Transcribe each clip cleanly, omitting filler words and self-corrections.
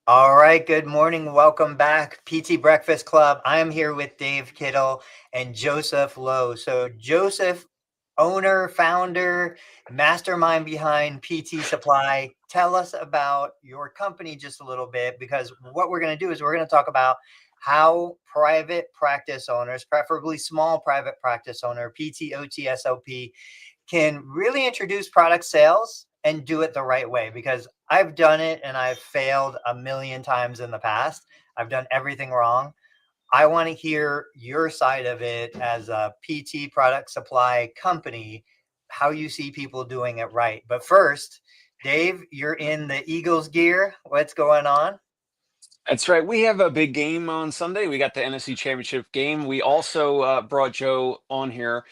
All right, good morning. Welcome back, PT Breakfast Club. I am here with Dave Kittle and Joseph Lowe. So, Joseph, owner, founder, mastermind behind PT Supply, tell us about your company just a little bit because what we're going to do is we're going to talk about how private practice owners, preferably small private practice owner, PT, OT, SLP, can really introduce product sales and do it the right way because I've done it and I've failed a million times in the past. I've done everything wrong. I want to hear your side of it as a PT product supply company, how you see people doing it right. But first, Dave, you're in the Eagles gear. What's going on? That's right. We have a big game on Sunday. We got the NFC Championship game. We also brought Joe on here,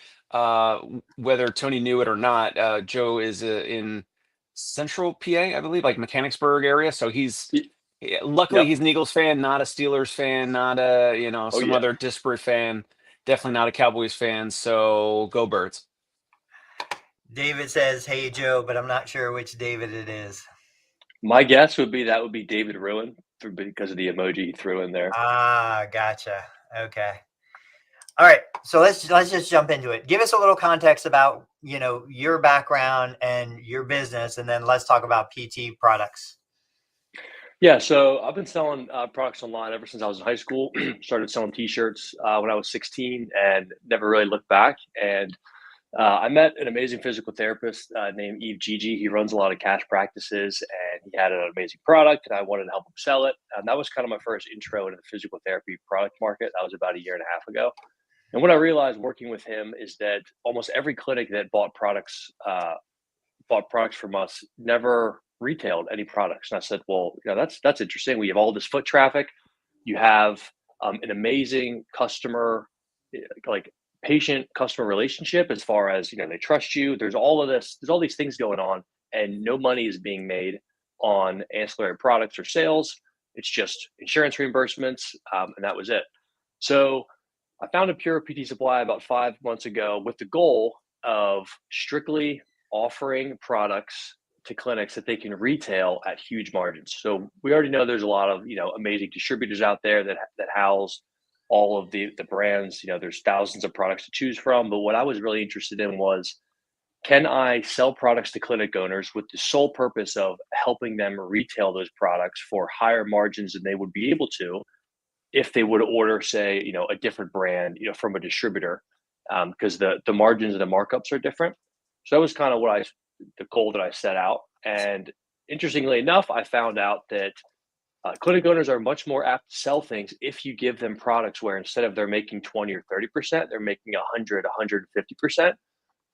whether Tony knew it or not. Joe is in Central PA, I believe, like Mechanicsburg area. So Y- luckily Yep. he's an Eagles fan, not a Steelers fan, not a Oh some yeah. other disparate fan. Definitely not a Cowboys fan. So go Birds. David says, "Hey, Joe," but I'm not sure which David it is. My guess would be that would be David Ruin because of the emoji he threw in there. Ah, gotcha. Okay. All right, so let's just jump into it. Give us a little context about your background and your business, and then let's talk about PT products. Yeah, so I've been selling products online ever since I was in high school. Started selling T-shirts when I was 16 and never really looked back. And I met an amazing physical therapist named Eve Gigi. He runs a lot of cash practices, and he had an amazing product, and I wanted to help him sell it. And that was kind of my first intro into the physical therapy product market. That was about a year and a half ago. And what I realized working with him is that almost every clinic that bought products from us never retailed any products. And I said, well, that's interesting. We have all this foot traffic. You have an amazing customer, like patient customer relationship as far as they trust you. There's all of this. There's all these things going on, and no money is being made on ancillary products or sales. It's just insurance reimbursements, and that was it. So I founded Pure PT Supply about 5 months ago with the goal of strictly offering products to clinics that they can retail at huge margins. So we already know there's a lot of amazing distributors out there that house all of the brands. There's thousands of products to choose from. But what I was really interested in was, can I sell products to clinic owners with the sole purpose of helping them retail those products for higher margins than they would be able to if they would order, say, a different brand, from a distributor, because the margins and the markups are different. So that was kind of the goal that I set out. And interestingly enough, I found out that clinic owners are much more apt to sell things if you give them products where instead of they're making 20 or 30%, they're making 100, 150%.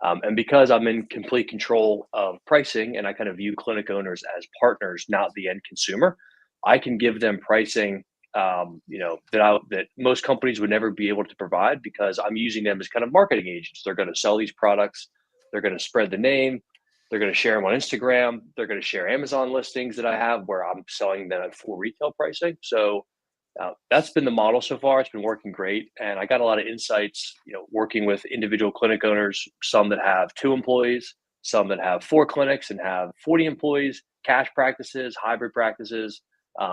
And because I'm in complete control of pricing and I kind of view clinic owners as partners, not the end consumer, I can give them pricing, that most companies would never be able to provide because I'm using them as kind of marketing agents. They're going to sell these products, they're going to spread the name, they're going to share them on Instagram, they're going to share Amazon listings that I have where I'm selling them at full retail pricing. So that's been the model so far. It's been working great, and I got a lot of insights. Working with individual clinic owners, some that have 2 employees, some that have 4 clinics and have 40 employees, cash practices, hybrid practices.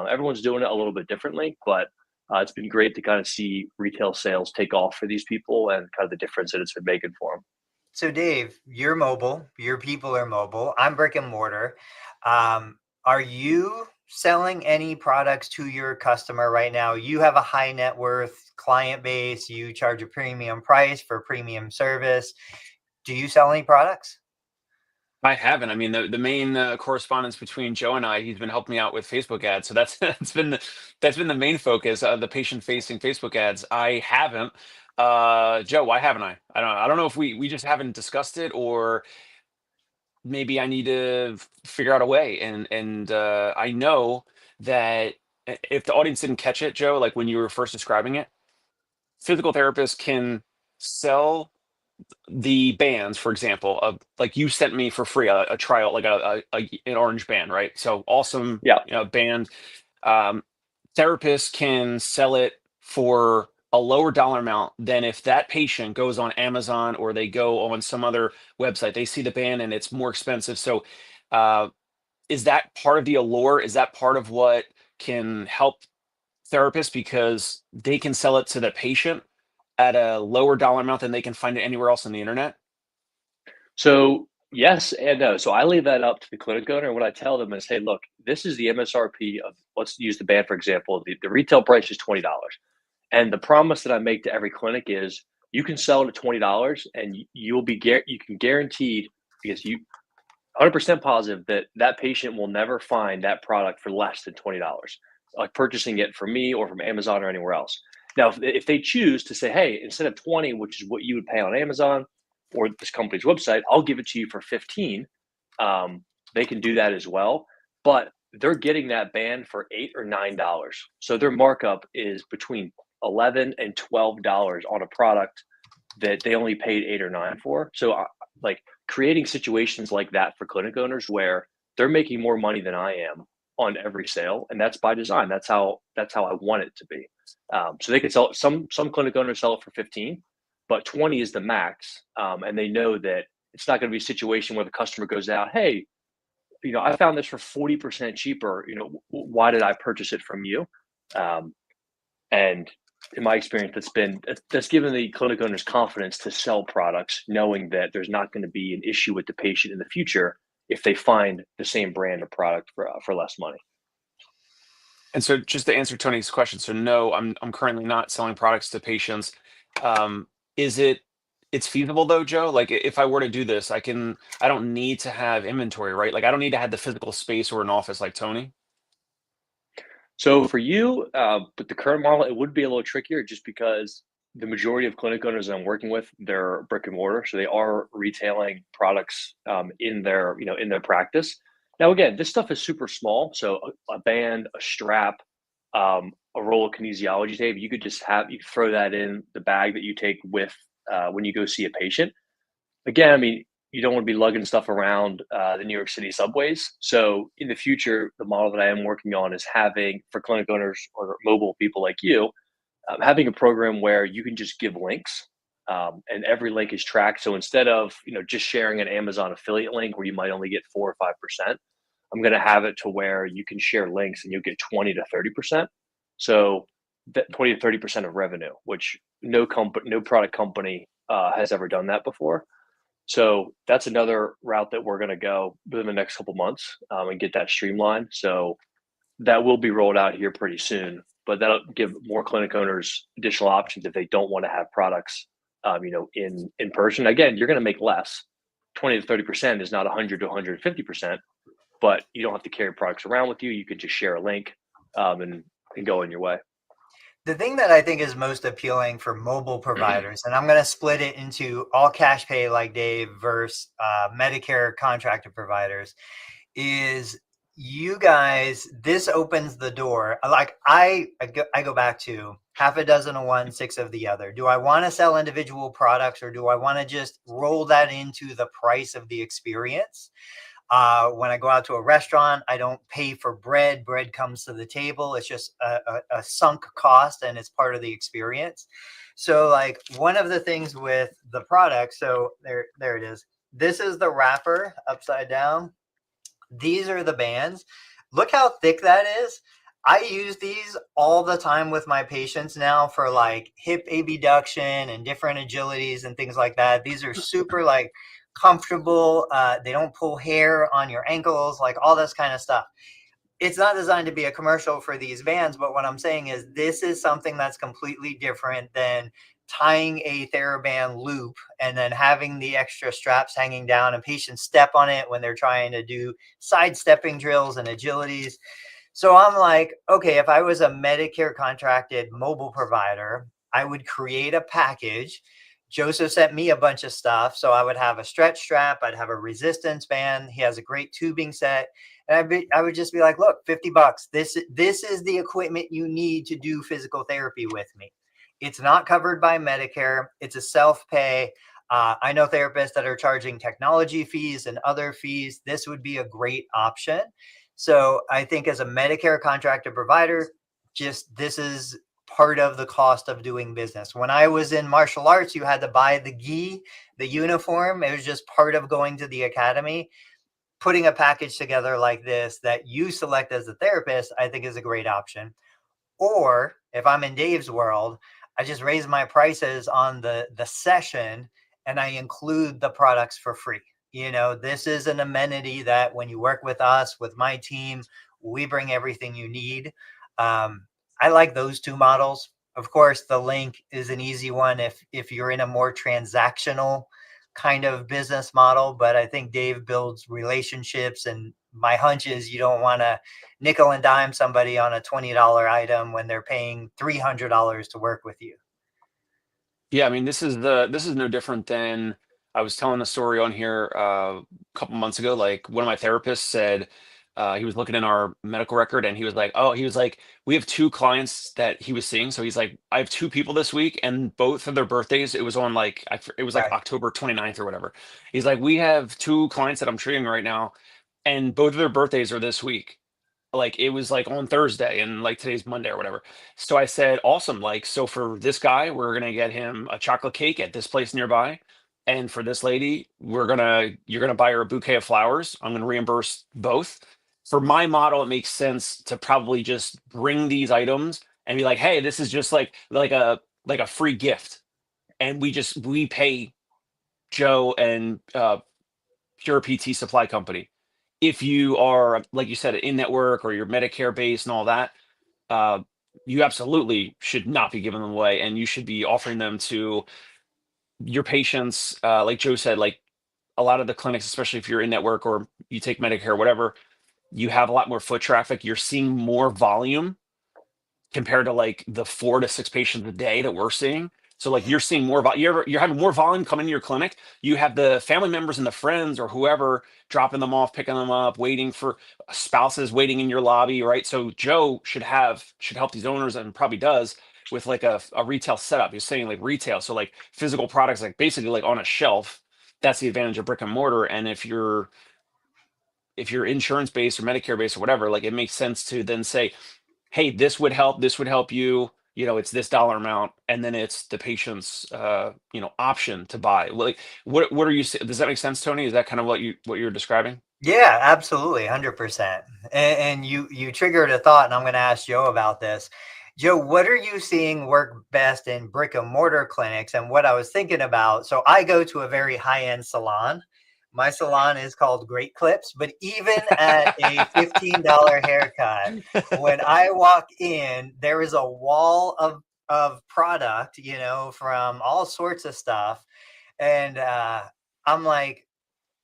Everyone's doing it a little bit differently, but it's been great to kind of see retail sales take off for these people and kind of the difference that it's been making for them. So, Dave, you're mobile. Your people are mobile. I'm brick and mortar. Are you selling any products to your customer right now? You have a high net worth client base. You charge a premium price for premium service. Do you sell any products? I haven't. I mean, the main correspondence between Joe and I, he's been helping me out with Facebook ads. So that's that's been the main focus of the patient-facing Facebook ads. I haven't. Joe, why haven't I? I don't know if we just haven't discussed it, or maybe I need to figure out a way. And I know that if the audience didn't catch it, Joe, like when you were first describing it, physical therapists can sell the bands, for example, like you sent me for free a trial, like an orange band, right? So awesome, Yeah, band. Um, Therapists can sell it for a lower dollar amount than if that patient goes on Amazon or they go on some other website. They see the band and it's more expensive. So, uh, is that part of the allure? Is that part of what can help therapists because they can sell it to the patient at a lower dollar amount than they can find it anywhere else on the internet? So yes and no. So I leave that up to the clinic owner. And what I tell them is, hey, look, this is the MSRP of, let's use the band for example. The retail price is $20. And the promise that I make to every clinic is you can sell it at $20 and you can guaranteed, because you 100% positive that that patient will never find that product for less than $20, like purchasing it from me or from Amazon or anywhere else. Now, if they choose to say, hey, instead of 20, which is what you would pay on Amazon or this company's website, I'll give it to you for 15. They can do that as well, but they're getting that band for $8 or $9. So their markup is between $11 and $12 on a product that they only paid 8 or 9 for. So like creating situations like that for clinic owners where they're making more money than I am on every sale, and that's by design. That's how I want it to be. So they can sell some clinic owners sell it for 15, but 20 is the max, and they know that it's not going to be a situation where the customer goes out, hey, I found this for 40% cheaper. Why did I purchase it from you? And in my experience, that's given the clinic owners confidence to sell products, knowing that there's not going to be an issue with the patient in the future if they find the same brand of product for less money. And so just to answer Tony's question, so no, I'm currently not selling products to patients. Is it's feasible though, Joe? Like if I were to do this, I don't need to have inventory, right? Like I don't need to have the physical space or an office like Tony. So for you, with the current model, it would be a little trickier just because the majority of clinic owners that I'm working with, they're brick and mortar, so they are retailing products in their practice. Now, again, this stuff is super small, so a band, a strap, a roll of kinesiology tape, you could throw that in the bag that you take with when you go see a patient. Again, I mean, you don't want to be lugging stuff around the New York City subways. So in the future, the model that I am working on is having for clinic owners or mobile people like you, having a program where you can just give links, and every link is tracked. So instead of just sharing an Amazon affiliate link where you might only get 4 or 5%, I'm going to have it to where you can share links and you'll get 20 to 30%. So that 20 to 30% of revenue, which no product company has ever done that before. So that's another route that we're going to go within the next couple months, and get that streamlined. So that will be rolled out here pretty soon, but that'll give more clinic owners additional options if they don't want to have products, in person. Again, you're going to make less. 20 to 30% is not 100 to 150%, but you don't have to carry products around with you. You could just share a link, and go on your way. The thing that I think is most appealing for mobile providers, and I'm going to split it into all cash pay like Dave versus Medicare contracted providers, is you guys, this opens the door. Like I go back to half a dozen of one, six of the other. Do I want to sell individual products, or do I want to just roll that into the price of the experience? When I go out to a restaurant, I don't pay for bread. Bread comes to the table. It's just a sunk cost, and it's part of the experience. So like one of the things with the product, so there it is. This is the wrapper upside down. These are the bands. Look how thick that is. I use these all the time with my patients now for like hip abduction and different agilities and things like that. These are super like comfortable. They don't pull hair on your ankles, like all this kind of stuff. It's not designed to be a commercial for these bands, but what I'm saying is this is something that's completely different than tying a TheraBand loop and then having the extra straps hanging down and patients step on it when they're trying to do sidestepping drills and agilities. So I'm like, okay, if I was a Medicare contracted mobile provider, I would create a package. Joseph sent me a bunch of stuff. So I would have a stretch strap. I'd have a resistance band. He has a great tubing set. And I would just be like, look, $50. This is the equipment you need to do physical therapy with me. It's not covered by Medicare. It's a self-pay. I know therapists that are charging technology fees and other fees. This would be a great option. So I think as a Medicare contracted provider, just this is part of the cost of doing business. When I was in martial arts, you had to buy the gi, the uniform. It was just part of going to the academy. putting a package together like this that you select as a therapist, I think is a great option. Or if I'm in Dave's world, I just raise my prices on the session and I include the products for free. This is an amenity that when you work with us, with my team, we bring everything you need. I like those two models. Of course, the link is an easy one if you're in a more transactional kind of business model, but I think Dave builds relationships, and my hunch is you don't want to nickel and dime somebody on a $20 item when they're paying $300 to work with you. Yeah, I mean, this is no different than I was telling a story on here a couple months ago. Like one of my therapists said, he was looking in our medical record and he was like, oh, he was like, we have two clients that he was seeing. So he's like, I have two people this week and both of their birthdays. It was on like, it was like Right. October 29th or whatever. He's like, we have two clients that I'm treating right now and both of their birthdays are this week. Like it was like on Thursday and like today's Monday or whatever. So I said, awesome. Like, so for this guy, we're gonna get him a chocolate cake at this place nearby. And for this lady, you're gonna buy her a bouquet of flowers. I'm gonna reimburse both. For my model, it makes sense to probably just bring these items and be like, hey, this is just like a free gift. And we pay Joe and Pure PT Supply Company. If you are, like you said, in network or you're Medicare based and all that, uh, you absolutely should not be giving them away, and you should be offering them to your patients. Like Joe said, like a lot of the clinics, especially if you're in network or you take Medicare, or whatever, you have a lot more foot traffic. You're seeing more volume compared to like the 4 to 6 patients a day that we're seeing. So like you're seeing more you're having more volume coming to your clinic. You have the family members and the friends or whoever dropping them off, picking them up, waiting for spouses waiting in your lobby, right? So Joe should help these owners and probably does with like a retail setup. He's saying like retail. So like physical products, like basically like on a shelf. That's the advantage of brick and mortar. And if you're insurance based or Medicare based or whatever, like it makes sense to then say, hey, this would help you, it's this dollar amount, and then it's the patient's option to buy. Like what are you does that make sense, Tony? Is that kind of what you're describing? Yeah, absolutely, 100%. And you triggered a thought, and I'm going to ask Joe about this. Joe, what are you seeing work best in brick and mortar clinics? And what I was thinking about, so I go to a very high-end salon. My salon is called Great Clips, but even at a $15 haircut, when I walk in, there is a wall of product, from all sorts of stuff. And I'm like,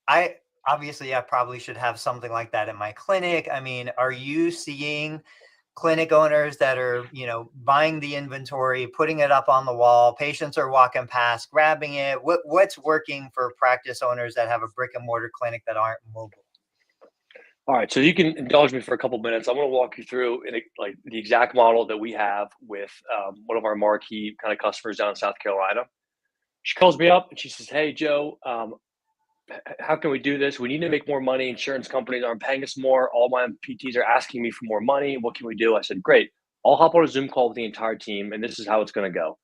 I obviously I probably should have something like that in my clinic. I mean, are you seeing clinic owners that are, buying the inventory, putting it up on the wall, patients are walking past, grabbing it? What's working for practice owners that have a brick and mortar clinic that aren't mobile? All right, so you can indulge me for a couple minutes. I'm going to walk you through like the exact model that we have with one of our marquee kind of customers down in South Carolina. She calls me up and she says, "Hey, Joe, how can we do this? We need to make more money. Insurance companies aren't paying us more. All my PTs are asking me for more money. What can we do?" I said, "Great. I'll hop on a Zoom call with the entire team, and this is how it's going to go.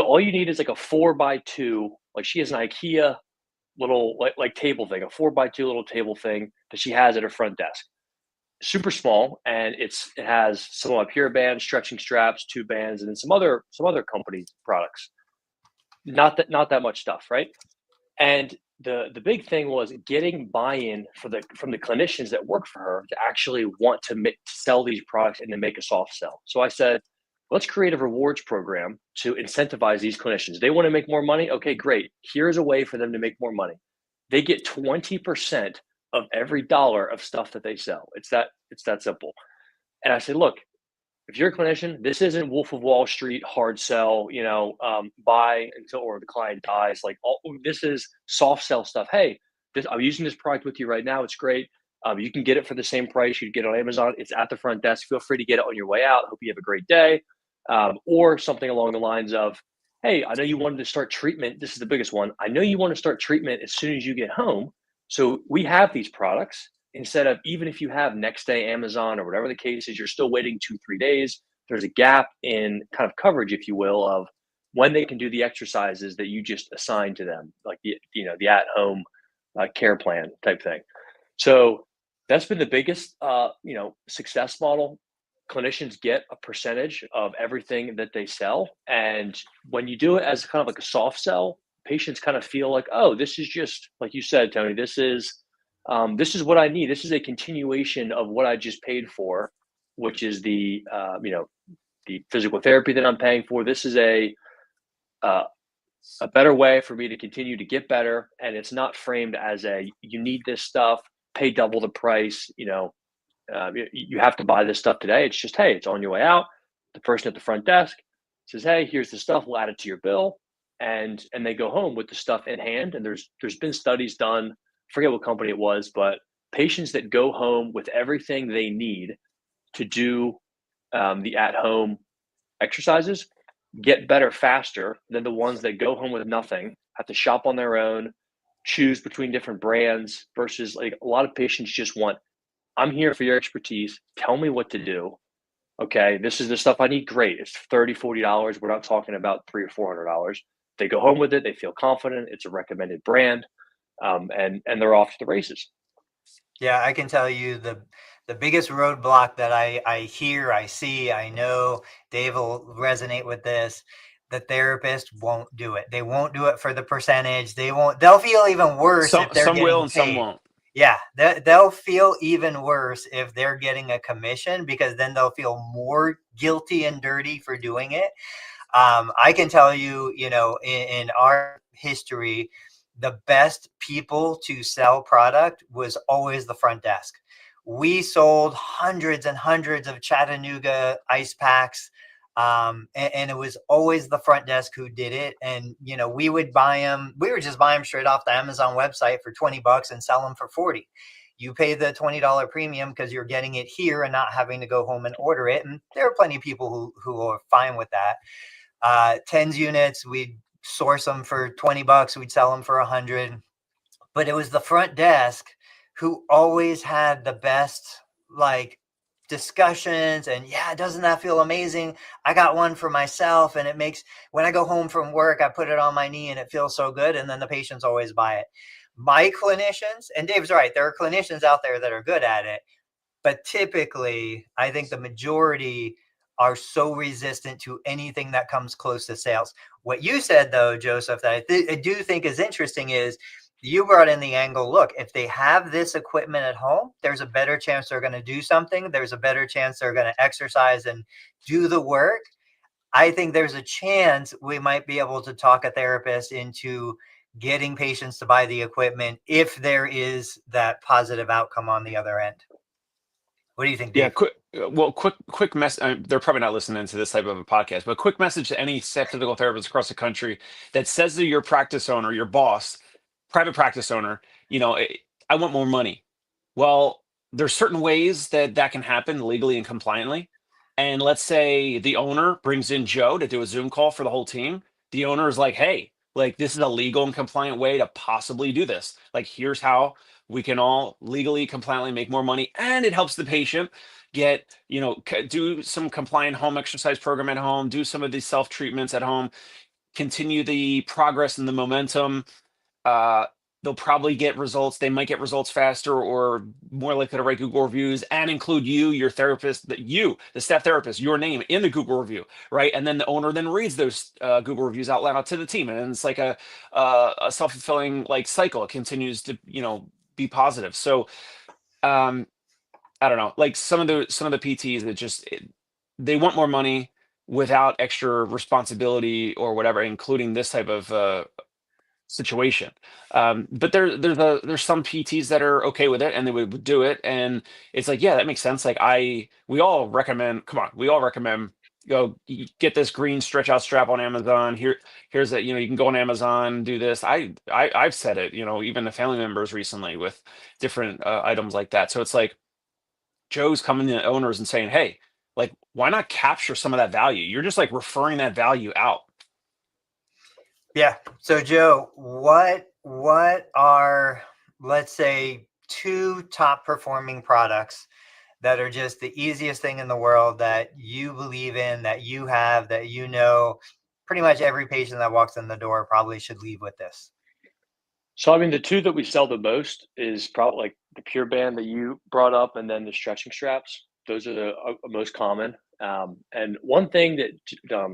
All you need is like a 4x2. Like she has an IKEA little like table thing, a 4x2 little table thing that she has at her front desk. Super small, and it has some up here bands, stretching straps, two bands, and then some other company products. Not that much stuff, right? And the big thing was getting buy-in from the clinicians that work for her to actually want to sell these products and to make a soft sell. So I said, let's create a rewards program to incentivize these clinicians. They want to make more money. Okay, great. Here's a way for them to make more money. They get 20% of every dollar of stuff that they sell. It's that simple. And I said, look, if you're a clinician, this isn't Wolf of Wall Street hard sell, buy until or the client dies. Like this is soft sell stuff. Hey, I'm using this product with you right now. It's great. You can get it for the same price you get on Amazon. It's at the front desk. Feel free to get it on your way out. Hope you have a great day. Or something along the lines of, hey, I know you wanted to start treatment. This is the biggest one. I know you want to start treatment as soon as you get home. So we have these products. Instead of, even if you have next day Amazon or whatever the case is, you're still waiting 2-3 days. There's a gap in kind of coverage, if you will, of when they can do the exercises that you just assign to them, like the at home care plan type thing. So that's been the biggest, success model. Clinicians get a percentage of everything that they sell. And when you do it as kind of like a soft sell, patients kind of feel like, oh, this is just like you said, Tony, this is what I need. This is a continuation of what I just paid for, which is the physical therapy that I'm paying for. This is uh, a better way for me to continue to get better. And it's not framed as you need this stuff, pay double the price, you have to buy this stuff today. It's just, hey, it's on your way out. The person at the front desk says, hey, here's the stuff. We'll add it to your bill. And they go home with the stuff in hand. And there's been studies done, I forget what company it was, but patients that go home with everything they need to do the at-home exercises get better faster than the ones that go home with nothing, have to shop on their own, choose between different brands, versus like a lot of patients just want, I'm here for your expertise. Tell me what to do. Okay, this is the stuff I need. Great. It's $30, $40. We're not talking about $300 or $400. They go home with it. They feel confident. It's a recommended brand, and they're off to the races. Yeah, I can tell you the biggest roadblock that I hear, I see, I know Dave will resonate with this. The therapist won't do it. They won't do it for the percentage. They'll feel even worse if they're Some will getting and some paid. won't. Yeah, they'll feel even worse if they're getting a commission, because then they'll feel more guilty and dirty for doing it. I can tell you, in our history, the best people to sell product was always the front desk. We sold hundreds and hundreds of Chattanooga ice packs. And it was always the front desk who did it. And, we would buy them. We would just buy them straight off the Amazon website for $20 and sell them for $40. You pay the $20 premium because you're getting it here and not having to go home and order it. And there are plenty of people who are fine with that. TENS units, we'd source them for $20. We'd sell them for 100. But it was the front desk who always had the best, like, discussions. And yeah, doesn't that feel amazing? I got one for myself, and it makes, when I go home from work, I put it on my knee and it feels so good. And then the patients always buy it. My clinicians, and Dave's right, there are clinicians out there that are good at it, but typically I think the majority are so resistant to anything that comes close to sales. What you said, though, Joseph, that I do think is interesting is you brought in the angle, look, if they have this equipment at home, there's a better chance they're going to do something. There's a better chance they're going to exercise and do the work. I think there's a chance we might be able to talk a therapist into getting patients to buy the equipment if there is that positive outcome on the other end. What do you think, Dave? Quick message. They're probably not listening to this type of a podcast, but quick message to any physical therapist across the country that says to your practice owner, your boss, private practice owner, I want more money. Well, there's certain ways that can happen legally and compliantly. And let's say the owner brings in Joe to do a Zoom call for the whole team. The owner is like, hey, like, this is a legal and compliant way to possibly do this. Like, here's how we can all legally compliantly make more money, and it helps the patient get, do some compliant home exercise program at home, do some of these self treatments at home, continue the progress and the momentum. uh they'll probably get results. They might get results faster, or more likely to write Google reviews and include you, your therapist, the staff therapist, your name in the Google review, right? And then the owner then reads those Google reviews out loud to the team, and it's like a self-fulfilling like cycle. It continues to be positive. So I don't know, like some of the PTs that they want more money without extra responsibility or whatever, including this type of situation. But there's some PTs that are okay with it and they would do it, and it's like, yeah, that makes sense. Like we all recommend. Come on, we all recommend. Go get this green stretch out strap on Amazon. Here's that. You can go on Amazon, do this. I've said it. Even to family members recently with different items like that. So it's like Joe's coming to owners and saying, hey, like, why not capture some of that value? You're just like referring that value out. Yeah. So Joe, what are, let's say, two top performing products that are just the easiest thing in the world that you believe in, that you have, that pretty much every patient that walks in the door probably should leave with this? So, I mean, the two that we sell the most is probably like the Pure Band that you brought up, and then the stretching straps. Those are the most common. And one thing that I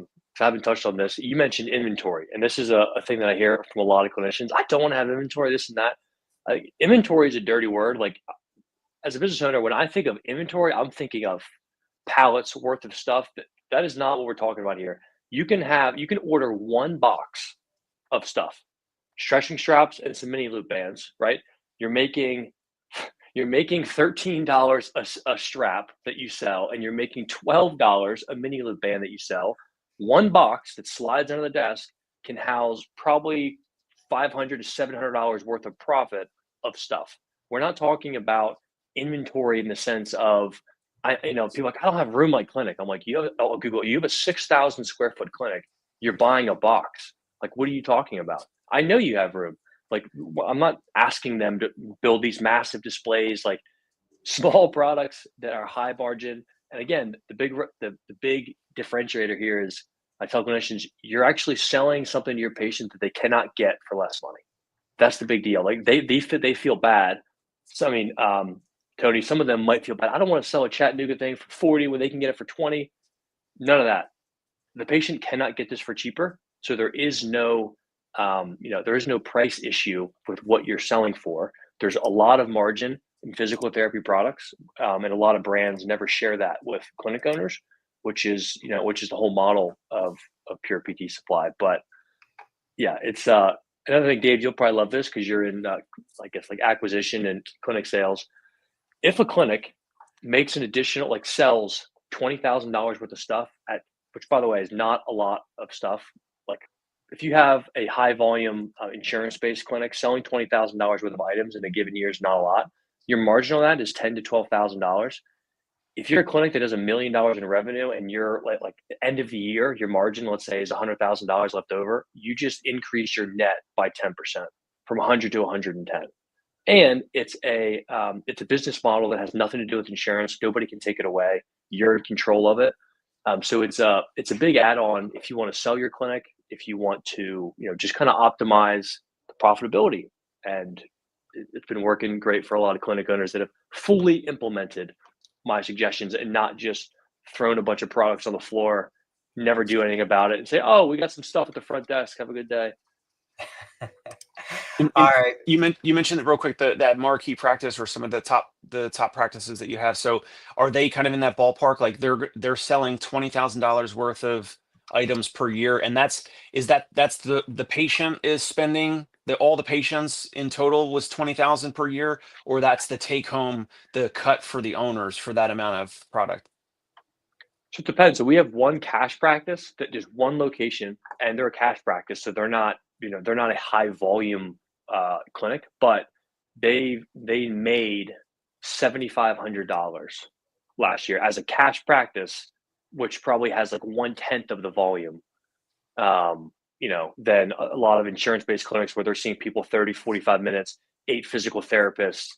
haven't touched on this, you mentioned inventory, and this is a thing that I hear from a lot of clinicians. I don't want to have inventory, this and that. Inventory is a dirty word. Like, as a business owner, when I think of inventory, I'm thinking of pallets worth of stuff. That is not what we're talking about here. You can order one box of stuff, stretching straps and some mini loop bands, right? You're making $13 a strap that you sell, and you're making $12 a mini loop band that you sell. One box that slides under the desk can house probably $500 to $700 worth of profit of stuff. We're not talking about inventory in the sense of, people like, I don't have room like clinic. I'm like, Google, you have a 6,000 square foot clinic. You're buying a box. Like, what are you talking about? I know you have room. Like, I'm not asking them to build these massive displays, like small products that are high margin. And again, the big differentiator here is, I tell clinicians, you're actually selling something to your patient that they cannot get for less money. That's the big deal. Like, they feel bad. So, I mean, Tony, some of them might feel bad. I don't want to sell a Chattanooga thing for 40 when they can get it for 20. None of that. The patient cannot get this for cheaper. So there is no price issue with what you're selling for. There's a lot of margin in physical therapy products, and a lot of brands never share that with clinic owners, which is the whole model of Pure PT Supply. But yeah, it's another thing, Dave. You'll probably love this because you're in, I guess, like acquisition and clinic sales. If a clinic makes an additional, like, sells $20,000 worth of stuff which, by the way, is not a lot of stuff. Like, if you have a high volume insurance-based clinic, selling $20,000 worth of items in a given year is not a lot. Your margin on that is $10,000 to $12,000. If you're a clinic that does $1 million in revenue, and you're like end of the year, your margin, let's say, is $100,000 left over, you just increase your net by 10%, from 100 to 110. And it's a business model that has nothing to do with insurance. Nobody can take it away. You're in control of it. So it's a big add-on if you want to sell your clinic, if you want to, just kind of optimize the profitability. And it's been working great for a lot of clinic owners that have fully implemented my suggestions and not just thrown a bunch of products on the floor, never do anything about it, and say, "Oh, we got some stuff at the front desk. Have a good day." All right. You mentioned real quick that marquee practice, or some of the top practices that you have. So are they kind of in that ballpark? Like, they're selling $20,000 worth of items per year, and that's the patient is spending, all the patients in total was 20,000 per year, or that's the take home, the cut for the owners for that amount of product? So it depends. So we have one cash practice that is one location, and they're a cash practice, so they're not a high volume clinic, but they made $7,500 last year as a cash practice, which probably has like 1/10 of the volume. Than a lot of insurance-based clinics where they're seeing people 30, 45 minutes, 8 physical therapists,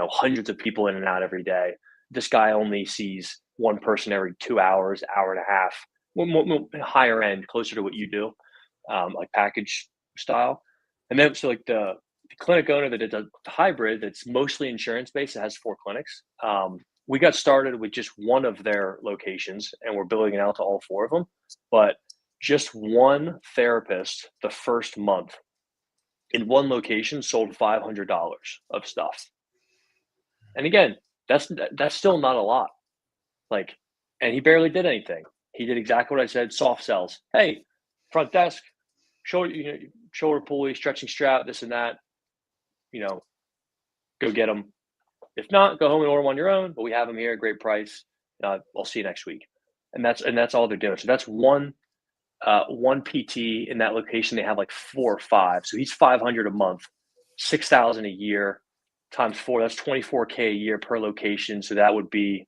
hundreds of people in and out every day. This guy only sees one person every 2 hours, hour and a half, more higher end, closer to what you do, like package style. And then, so like the clinic owner that did the hybrid, that's mostly insurance based, it has 4 clinics. We got started with just one of their locations, and we're building it out to all 4 of them. But just one therapist the first month in one location sold $500 of stuff. And again, that's still not a lot. Like, and he barely did anything. He did exactly what I said: soft sells. Hey, front desk, shoulder pulley, stretching strap, this and that. Go get them. If not, go home and order them on your own. But we have them here, great price. I'll see you next week. And that's all they're doing. So that's one PT in that location. They have like 4 or 5. So he's $500 a month, $6,000 a year times 4. That's $24K a year per location. So that would be,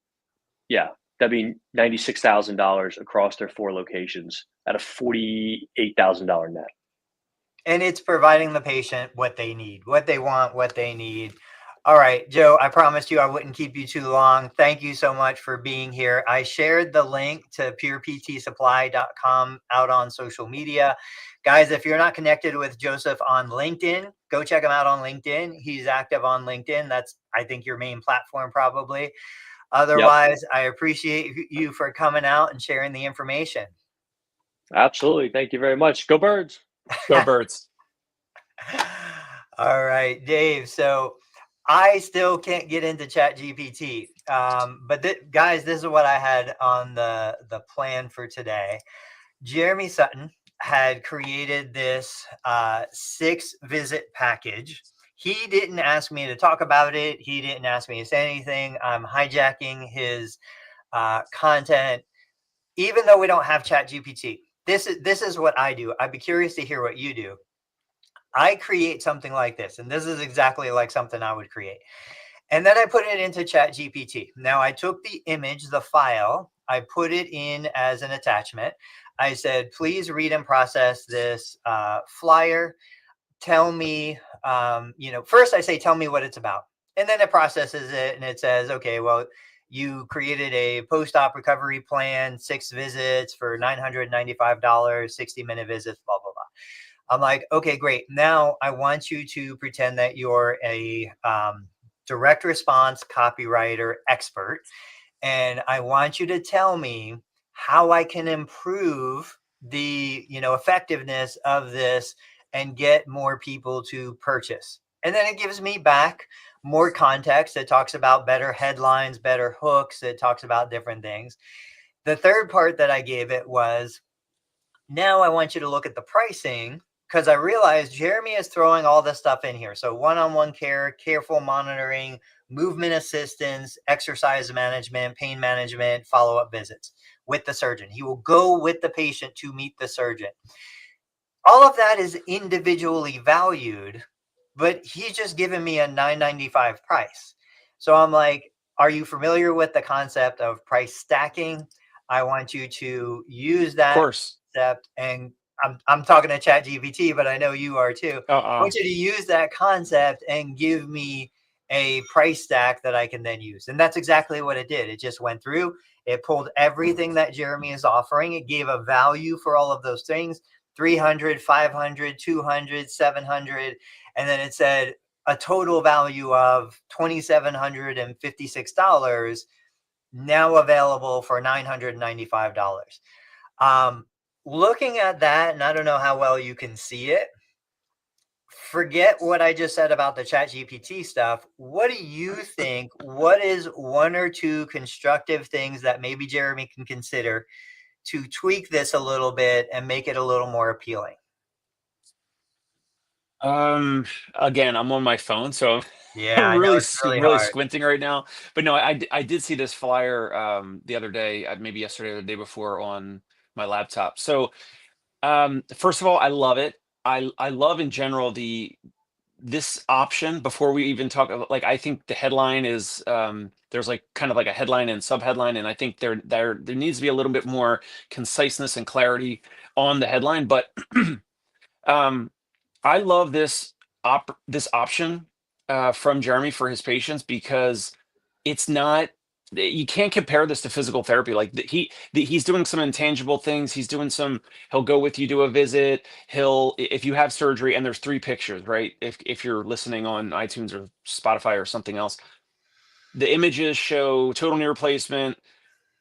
that'd be $96,000 across their 4 locations at a $48,000 net. And it's providing the patient what they need, what they want, what they need. All right, Joe, I promised you I wouldn't keep you too long. Thank you so much for being here. I shared the link to pureptsupply.com out on social media. Guys, if you're not connected with Joseph on LinkedIn, go check him out on LinkedIn. He's active on LinkedIn. That's, I think, your main platform probably. Otherwise, I appreciate you for coming out and sharing the information. Absolutely. Thank you very much. Go Birds. Go Birds. All right, Dave. So I still can't get into ChatGPT, but guys, this is what I had on the plan for today. Jeremy Sutton had created this 6-visit package. He didn't ask me to talk about it. He didn't ask me to say anything. I'm hijacking his content, even though we don't have ChatGPT. This is what I do. I'd be curious to hear what you do. I create something like this, and this is exactly like something I would create. And then I put it into ChatGPT. Now I took the image, the file, I put it in as an attachment. I said, please read and process this flyer. Tell me, first I say, tell me what it's about. And then it processes it and it says, okay, well, you created a post-op recovery plan, 6 visits for $995, 60-minute visits, blah, blah, blah. I'm like, okay, great. Now I want you to pretend that you're a direct response copywriter expert. And I want you to tell me how I can improve the, effectiveness of this and get more people to purchase. And then it gives me back more context. It talks about better headlines, better hooks. It talks about different things. The third part that I gave it was, now I want you to look at the pricing, because I realized Jeremy is throwing all this stuff in here. So one-on-one care, careful monitoring, movement assistance, exercise management, pain management, follow-up visits with the surgeon. He will go with the patient to meet the surgeon. All of that is individually valued, but he's just given me a $995 price. So I'm like, are you familiar with the concept of price stacking? I want you to use that Of course. concept, and I'm talking to ChatGPT, but I know you are too. I want you to use that concept and give me a price stack that I can then use. And that's exactly what it did. It just went through, it pulled everything that Jeremy is offering. It gave a value for all of those things, 300, 500, 200, 700. And then it said a total value of $2,756 now available for $995. Looking at that, and I don't know how well you can see it, forget what I just said about the ChatGPT stuff. What do you think? What is one or two constructive things that maybe Jeremy can consider to tweak this a little bit and make it a little more appealing? Again, I'm on my phone, so Yeah, I'm I know really, it's really really hard. squinting right now. But no, I did see this flyer the other day, maybe yesterday or the day before on my laptop. So first of all, I love it. I love in general this option before we even talk about, like, I think the headline is there's like kind of like a headline and subheadline, and I think there needs to be a little bit more conciseness and clarity on the headline. But um I love this option from Jeremy for his patients, because it's not, you can't compare this to physical therapy. Like he's doing some intangible things. He'll go with you to a visit. If you have surgery and there's 3 pictures, right? If you're listening on iTunes or Spotify or something else, the images show total knee replacement,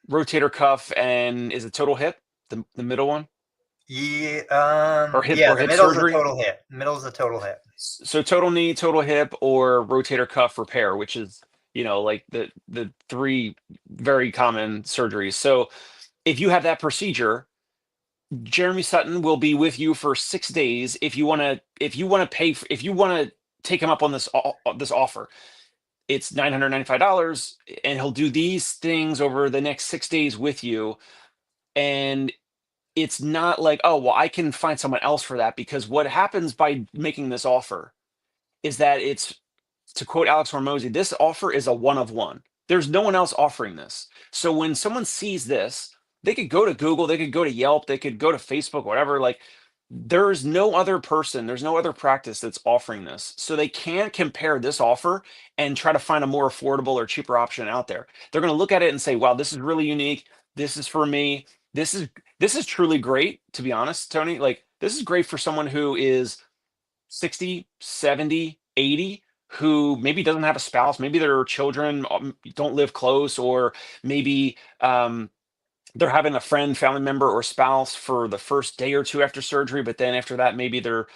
rotator cuff, and is it total hip, the middle one, or Yeah, the hip middle's a surgery? total hit. Middle's a total hit. So total knee, total hip, or rotator cuff repair, which is, like the 3 very common surgeries. So if you have that procedure, Jeremy Sutton will be with you for 6 days. If you want to take him up on this offer, it's $995, and he'll do these things over the next 6 days with you. And it's not like, oh, well, I can find someone else for that, because what happens by making this offer is that it's, to quote Alex Hormozy, this offer is a one of one. There's no one else offering this. So when someone sees this, they could go to Google, they could go to Yelp, they could go to Facebook, whatever. Like, there's no other person, there's no other practice that's offering this. So they can't compare this offer and try to find a more affordable or cheaper option out there. They're going to look at it and say, wow, this is really unique. This is for me. This is truly great, to be honest, Tony. Like, this is great for someone who is 60, 70, 80 who maybe doesn't have a spouse, maybe their children don't live close, or maybe they're having a friend, family member, or spouse for the first day or two after surgery, but then after that, maybe their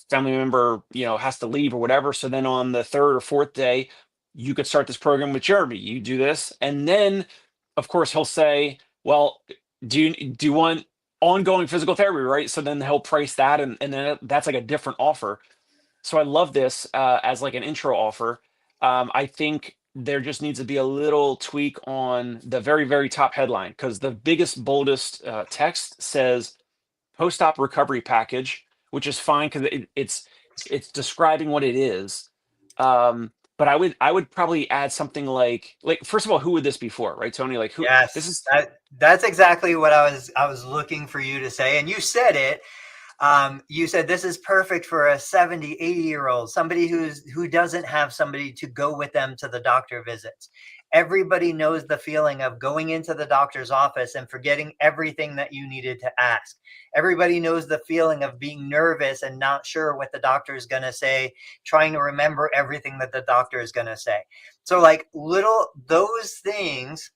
family member, has to leave or whatever. So then on the third or fourth day, you could start this program with Jeremy. You do this, and then, of course, he'll say, "Well, do you want ongoing physical therapy?" Right? So then he'll price that, and then that's like a different offer. So I love this as like an intro offer. I think there just needs to be a little tweak on the very, very top headline, because the biggest, boldest text says post-op recovery package, which is fine because it's describing what it is. But I would probably add something like first of all, who would this be for, right, Tony? Like, who this Yes, is? that's exactly what I was looking for you to say, and you said it. You said this is perfect for a 70, 80-year-old, somebody who doesn't have somebody to go with them to the doctor visits. Everybody knows the feeling of going into the doctor's office and forgetting everything that you needed to ask. Everybody knows the feeling of being nervous and not sure what the doctor is going to say, trying to remember everything that the doctor is going to say. So like those things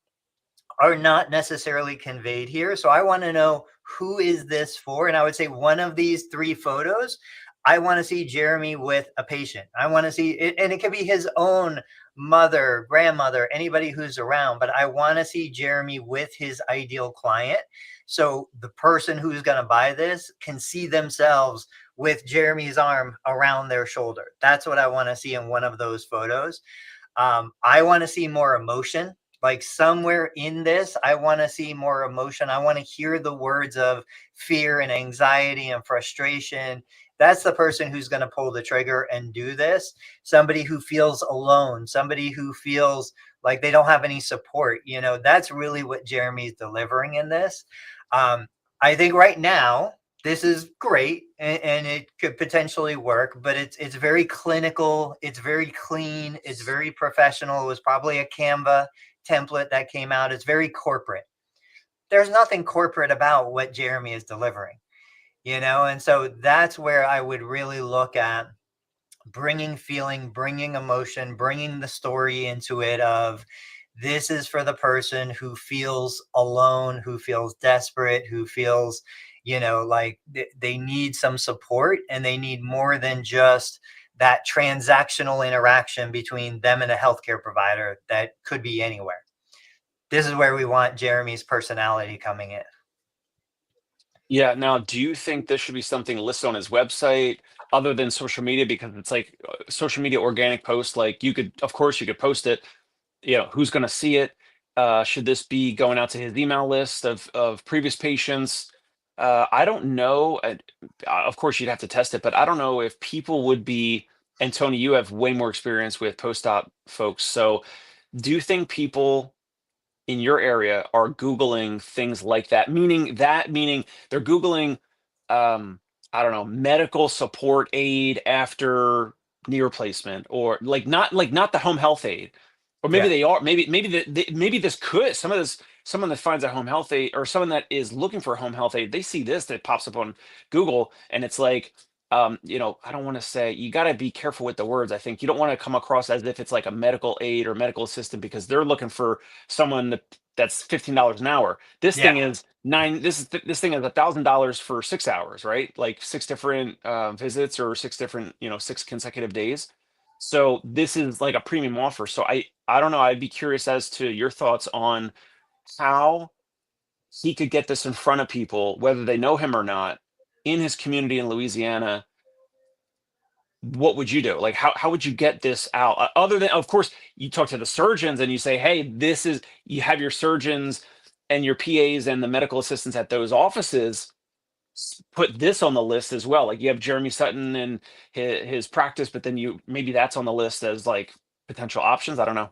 are not necessarily conveyed here. So I want to know, who is this for? And I would say one of these three photos, I want to see Jeremy with a patient. I want to see it, and it could be his own mother, grandmother, anybody who's around, but I want to see Jeremy with his ideal client. So the person who's going to buy this can see themselves with Jeremy's arm around their shoulder. That's what I want to see in one of those photos. I want to see more emotion. Like somewhere in this, I want to see more emotion. I want to hear the words of fear and anxiety and frustration. That's the person who's going to pull the trigger and do this. Somebody who feels alone, somebody who feels like they don't have any support. That's really what Jeremy's delivering in this. I think right now, this is great, and it could potentially work, but it's very clinical, it's very clean, it's very professional. It was probably a Canva template that came out. It's very corporate. There's nothing corporate about what Jeremy is delivering, and so that's where I would really look at bringing feeling, bringing emotion, bringing the story into it of, this is for the person who feels alone, who feels desperate, who feels, like they need some support, and they need more than just that transactional interaction between them and a healthcare provider that could be anywhere. This is where we want Jeremy's personality coming in. Yeah. Now, do you think this should be something listed on his website other than social media? Because it's like social media organic post. Like of course, you could post it. Who's going to see it? Should this be going out to his email list of previous patients? I don't know. Of course, you'd have to test it, but I don't know if people would be. And Tony, you have way more experience with post-op folks. So, do you think people in your area are Googling things like that? Meaning they're Googling, I don't know, medical support aid after knee replacement, or like not the home health aid, or maybe Yeah. they are. Maybe this could someone that finds a home health aid, or someone that is looking for a home health aid. They see this that pops up on Google, and it's like. I don't want to say, you got to be careful with the words. I think you don't want to come across as if it's like a medical aid or medical assistant, because they're looking for someone that's $15 an hour. This Yeah. thing is this thing is $1,000 for 6 hours, right? Like six different visits, or six different, 6 consecutive days. So this is like a premium offer. So I don't know. I'd be curious as to your thoughts on how he could get this in front of people, whether they know him or not, in his community in Louisiana. What would you do? Like, how would you get this out? Other than, of course, you talk to the surgeons and you say, hey, you have your surgeons and your PAs and the medical assistants at those offices put this on the list as well. Like, you have Jeremy Sutton and his practice, but then maybe that's on the list as like potential options. I don't know.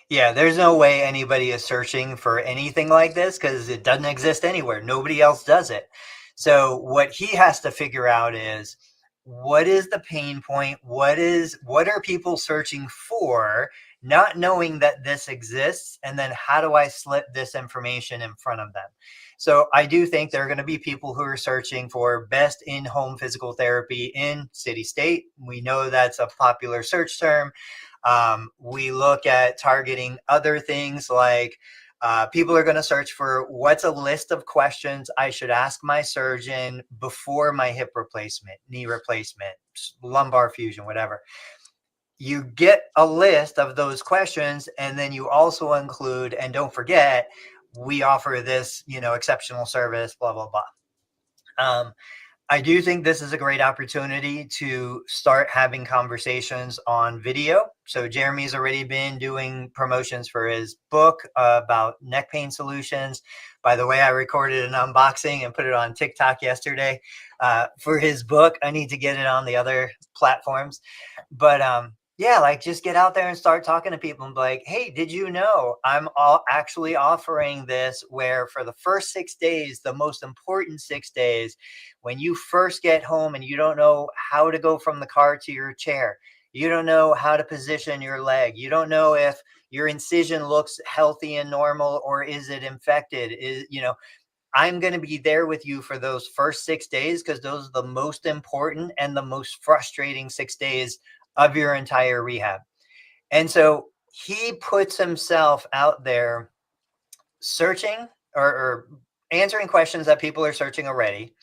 Yeah, there's no way anybody is searching for anything like this because it doesn't exist anywhere. Nobody else does it. So what he has to figure out is, what is the pain point? What are people searching for, not knowing that this exists? And then how do I slip this information in front of them? So I do think there are going to be people who are searching for best in-home physical therapy in city state. We know that's a popular search term. We look at targeting other things like people are going to search for what's a list of questions I should ask my surgeon before my hip replacement, knee replacement, lumbar fusion, whatever. You get a list of those questions, and then you also include, and don't forget, we offer this, exceptional service, blah, blah, blah. I do think this is a great opportunity to start having conversations on video. So Jeremy's already been doing promotions for his book about neck pain solutions. By the way, I recorded an unboxing and put it on TikTok yesterday for his book. I need to get it on the other platforms. But yeah, like just get out there and start talking to people and be like, hey, did you know I'm actually offering this where for the first 6 days, the most important 6 days, when you first get home and you don't know how to go from the car to your chair, you don't know how to position your leg, you don't know if your incision looks healthy and normal or is it infected, I'm going to be there with you for those first 6 days because those are the most important and the most frustrating 6 days of your entire rehab. And so he puts himself out there searching or answering questions that people are searching already,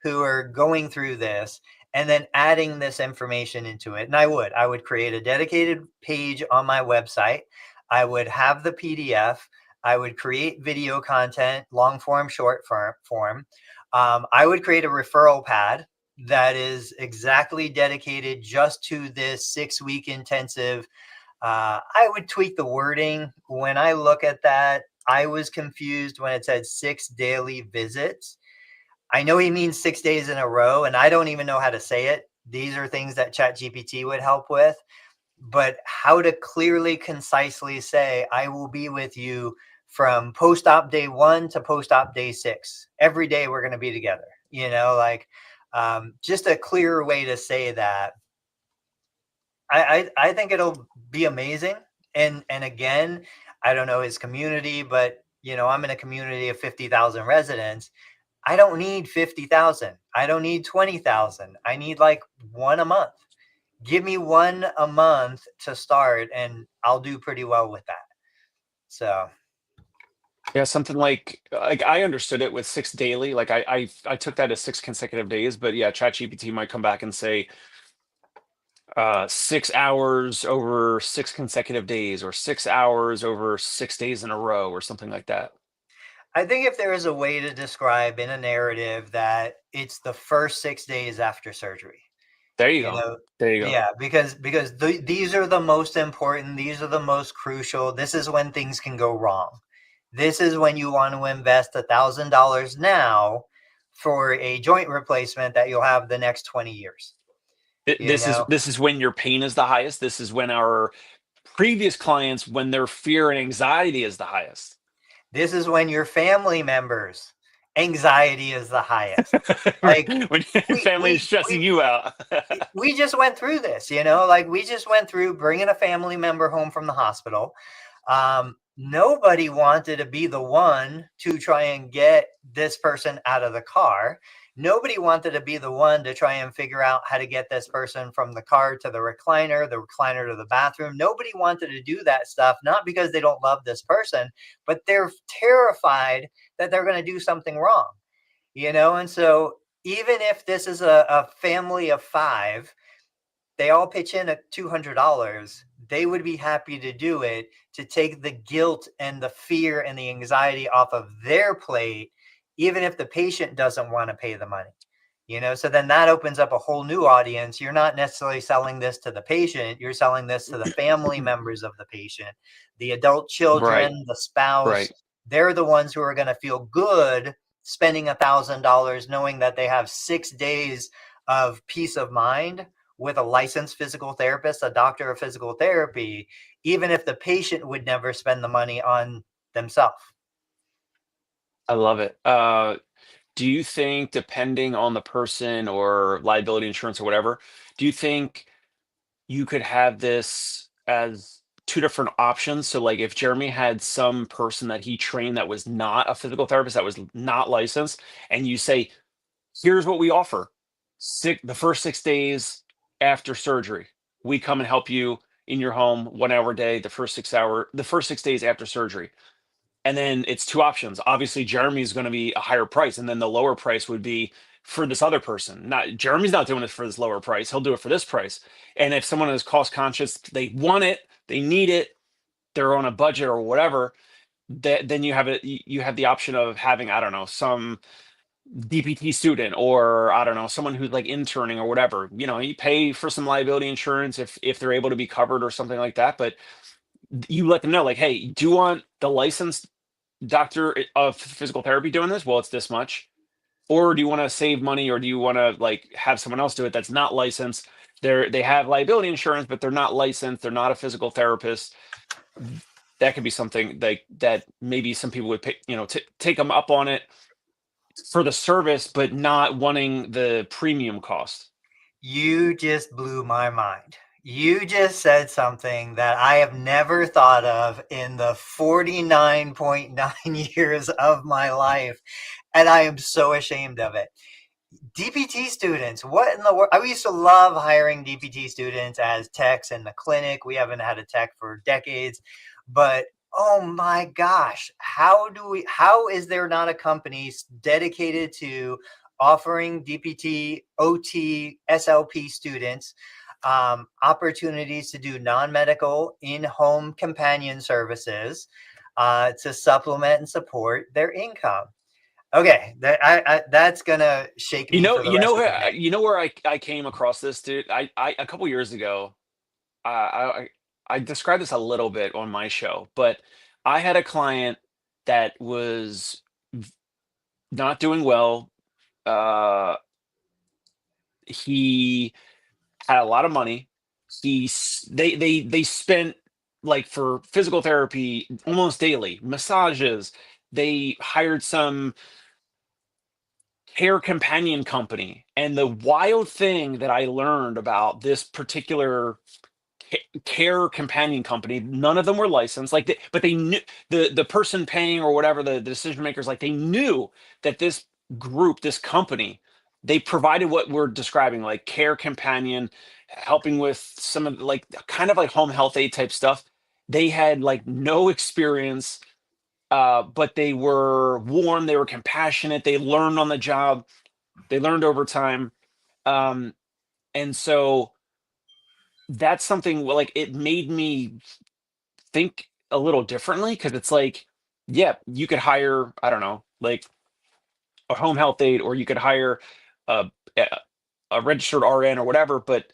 who are going through this, and then adding this information into it. And I would create a dedicated page on my website. I would have the PDF. I would create video content, long form, short form. I would create a referral pad that is exactly dedicated just to this 6-week intensive. I would tweak the wording. When I look at that, I was confused when it said 6 daily visits. I know he means 6 days in a row, and I don't even know how to say it. These are things that ChatGPT would help with. But how to clearly, concisely say, I will be with you from post-op day 1 to post-op day 6. Every day we're going to be together. Just a clearer way to say that. I think it'll be amazing. And again, I don't know his community, but I'm in a community of 50,000 residents. I don't need 50,000. I don't need 20,000. I need like one a month. Give me one a month to start and I'll do pretty well with that. So Yeah, something like I understood it with 6 daily. Like I took that as 6 consecutive days, but yeah, ChatGPT might come back and say 6 hours over 6 consecutive days, or 6 hours over 6 days in a row, or something like that. I think if there is a way to describe in a narrative that it's the first 6 days after surgery, There you you go. know, There you go. yeah, because these are the most important, these are the most crucial. This is when things can go wrong. This is when you want to invest $1,000 now for a joint replacement that you'll have the next 20 years. This is when your pain is the highest. This is when our previous clients, when their fear and anxiety is the highest. This is when your family members' anxiety is the highest. Like When your we family is we stressing we you out. we just went through this, like we just went through bringing a family member home from the hospital. Nobody wanted to be the one to try and get this person out of the car. Nobody wanted to be the one to try and figure out how to get this person from the car to the recliner to the bathroom. Nobody wanted to do that stuff, not because they don't love this person, but they're terrified that they're going to do something wrong, And so even if this is a family of 5, they all pitch in at $200, they would be happy to do it to take the guilt and the fear and the anxiety off of their plate, even if the patient doesn't want to pay the money. So then that opens up a whole new audience. You're not necessarily selling this to the patient, you're selling this to the family members of the patient, the adult Right, children, the spouse. right. They're the ones who are going to feel good spending $1,000 knowing that they have 6 days of peace of mind with a licensed physical therapist, a doctor of physical therapy, even if the patient would never spend the money on themselves. I love it. Do you think, depending on the person or liability insurance or whatever, do you think you could have this as two different options. So like if Jeremy had some person that he trained that was not a physical therapist, that was not licensed, and you say, here's what we offer. The first 6 days after surgery, we come and help you in your home 1 hour a day, the first 6 days after surgery. And then it's two options. Obviously, Jeremy's going to be a higher price, and then the lower price would be for this other person. Not Jeremy's not doing it for this lower price. He'll do it for this price. And if someone is cost conscious, they want it, they need it, they're on a budget or whatever, then you have it. You have the option of having, I don't know, some DPT student, or I don't know, someone who's like interning or whatever. You pay for some liability insurance if they're able to be covered or something like that. But you let them know, like, hey, do you want the licensed doctor of physical therapy doing this? Well, it's this much. Or do you want to save money, or do you want to like have someone else do it that's not licensed? They have liability insurance, but they're not licensed. They're not a physical therapist. That could be something like that. Maybe some people would pick, take them up on it for the service, but not wanting the premium cost. You just blew my mind. You just said something that I have never thought of in the 49.9 years of my life, and I am so ashamed of it. DPT students, what in the world? I used to love hiring DPT students as techs in the clinic. We haven't had a tech for decades, but oh my gosh, how is there not a company dedicated to offering DPT, OT, SLP students opportunities to do non-medical in-home companion services to supplement and support their income? Okay, that's gonna shake me for the rest of the day. Where I came across this, dude. I a couple years ago, I described this a little bit on my show, but I had a client that was not doing well. Uh, he had a lot of money. They spent like for physical therapy almost daily, massages. They hired some care companion company. And the wild thing that I learned about this particular care companion company, none of them were licensed, but they knew the person paying or whatever, the decision makers, like they knew that this group, this company, they provided what we're describing, like care companion, helping with some of like kind of like home health aid type stuff. They had like no experience, but they were warm, they were compassionate, they learned on the job, they learned over time. Um, and so that's something like it made me think a little differently, because it's like, yeah, you could hire, I don't know, like a home health aide, or you could hire a, a a registered RN or whatever. But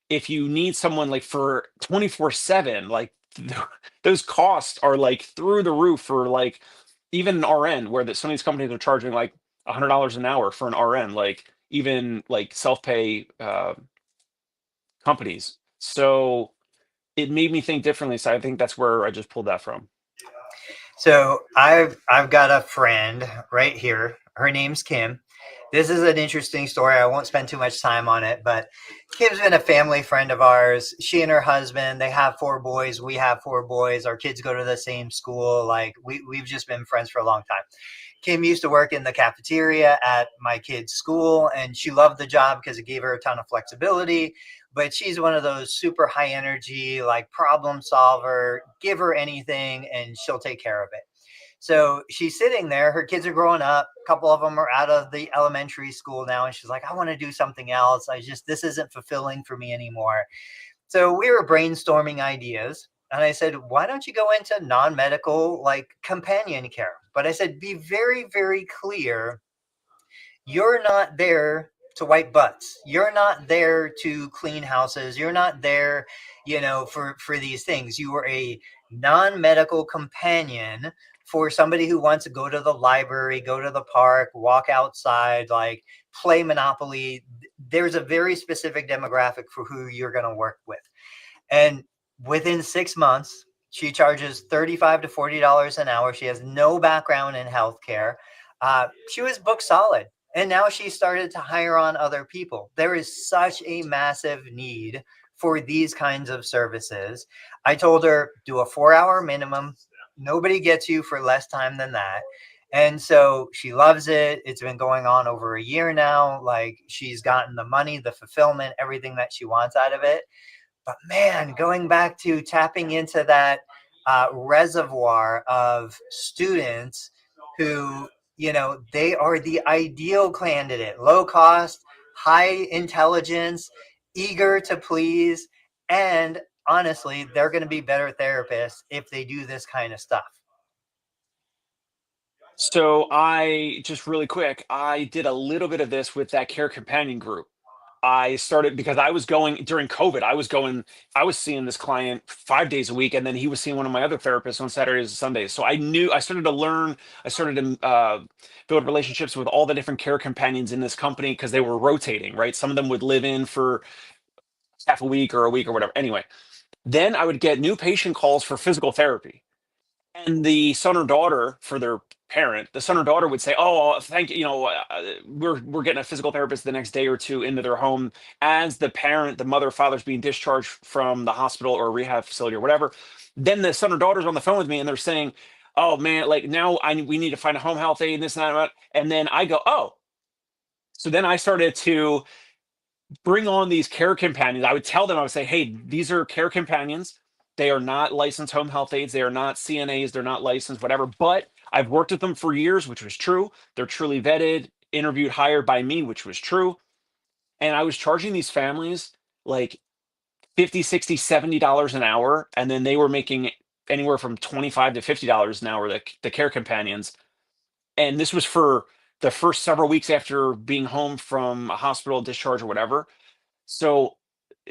if you need someone like for 24/7, like those costs are like through the roof for like even an RN, where some of these companies are charging like $100 an hour for an RN, like even like self-pay companies. So it made me think differently. So I think that's where I just pulled that from. So I've got a friend right here. Her name's Kim. This is an interesting story. I won't spend too much time on it, but Kim's been a family friend of ours. She and her husband, they have 4 boys. We have 4 boys. Our kids go to the same school. Like we've just been friends for a long time. Kim used to work in the cafeteria at my kid's school, and she loved the job because it gave her a ton of flexibility. But she's one of those super high energy, like problem solver, give her anything and she'll take care of it. So she's sitting there, her kids are growing up. A couple of them are out of the elementary school now. And she's like, I want to do something else. This isn't fulfilling for me anymore. So we were brainstorming ideas. And I said, why don't you go into non-medical, like companion care? But I said, be very, very clear. You're not there to wipe butts. You're not there to clean houses. You're not there, for these things. You are a non-medical companion for somebody who wants to go to the library, go to the park, walk outside, like play Monopoly. There's a very specific demographic for who you're going to work with. And within 6 months, she charges $35 to $40 an hour. She has no background in healthcare. She was booked solid. And now she started to hire on other people. There is such a massive need for these kinds of services. I told her, do a 4-hour minimum. Nobody gets you for less time than that. And so she loves it. It's been going on over a year now. Like, she's gotten the money, the fulfillment, everything that she wants out of it. But man, going back to tapping into that reservoir of students who, they are the ideal candidate, low cost, high intelligence, eager to please. And honestly, they're going to be better therapists if they do this kind of stuff. So I just really quick, I did a little bit of this with that care companion group. I started because I was going during COVID. I was seeing this client 5 days a week, and then he was seeing one of my other therapists on Saturdays and Sundays. So I started to learn, I started to build relationships with all the different care companions in this company because they were rotating, right? Some of them would live in for half a week or whatever. Anyway, then I would get new patient calls for physical therapy. And the son or daughter for their parent, the son or daughter would say, "Oh, thank you. We're getting a physical therapist the next day or two into their home." As the parent, the mother, or father's being discharged from the hospital or rehab facility or whatever, then the son or daughter's on the phone with me and they're saying, "Oh man, like now we need to find a home health aide and this and that." And then I go, "Oh." So then I started to bring on these care companions. I would tell them, I would say, hey, these are care companions. They are not licensed home health aides. They are not CNAs. They're not licensed, whatever. But I've worked with them for years, which was true. They're truly vetted, interviewed, hired by me, which was true. And I was charging these families like 50, 60, $70 an hour. And then they were making anywhere from $25 to $50 an hour, the care companions. And this was for the first several weeks after being home from a hospital discharge or whatever. So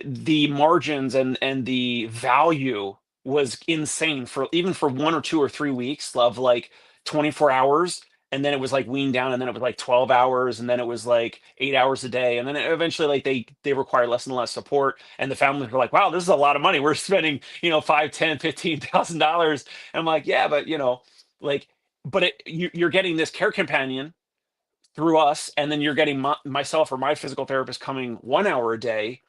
the margins and the value was insane for even for 1 or 2 or 3 weeks of like 24 hours. And then it was like weaned down, and then it was like 12 hours, and then it was like 8 hours a day. And then eventually like they require less and less support. And the families were like, wow, this is a lot of money. We're spending, 5, 10, $15,000. And I'm like, yeah, but like, but you're getting this care companion through us, and then you're getting myself or my physical therapist coming 1 hour a day